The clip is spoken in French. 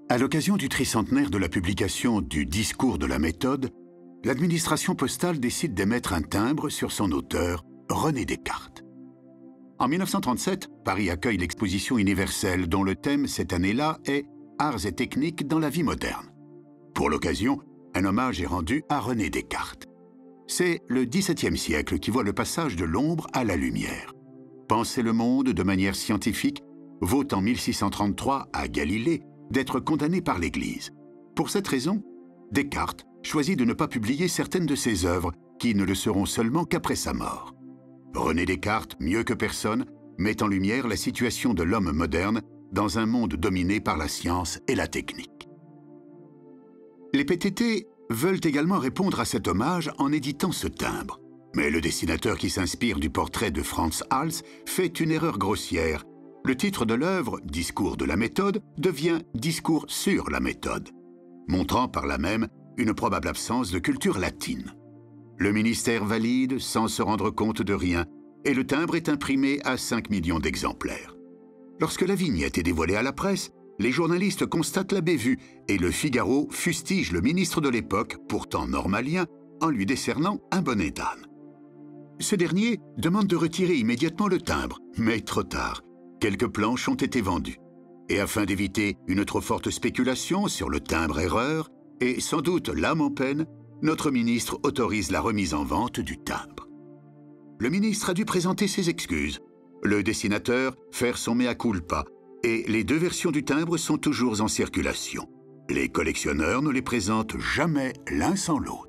À l'occasion du tricentenaire de la publication du Discours de la méthode, l'administration postale décide d'émettre un timbre sur son auteur, René Descartes. En 1937, Paris accueille l'exposition universelle dont le thème cette année-là est « Arts et techniques dans la vie moderne ». Pour l'occasion, un hommage est rendu à René Descartes. C'est le XVIIe siècle qui voit le passage de l'ombre à la lumière. Penser le monde de manière scientifique vaut en 1633 à Galilée d'être condamné par l'Église. Pour cette raison, Descartes choisit de ne pas publier certaines de ses œuvres qui ne le seront seulement qu'après sa mort. René Descartes, mieux que personne, met en lumière la situation de l'homme moderne dans un monde dominé par la science et la technique. Les PTT veulent également répondre à cet hommage en éditant ce timbre. Mais le dessinateur qui s'inspire du portrait de Frans Hals fait une erreur grossière. Le titre de l'œuvre, Discours de la méthode, devient Discours sur la méthode, montrant par là même une probable absence de culture latine. Le ministère valide sans se rendre compte de rien, et le timbre est imprimé à 5 millions d'exemplaires. Lorsque la vignette est dévoilée à la presse, les journalistes constatent la bévue et le Figaro fustige le ministre de l'époque, pourtant normalien, en lui décernant un bonnet d'âne. Ce dernier demande de retirer immédiatement le timbre, mais trop tard. Quelques planches ont été vendues. Et afin d'éviter une trop forte spéculation sur le timbre erreur, et sans doute l'âme en peine, notre ministre autorise la remise en vente du timbre. Le ministre a dû présenter ses excuses, le dessinateur faire son mea culpa, et les deux versions du timbre sont toujours en circulation. Les collectionneurs ne les présentent jamais l'un sans l'autre.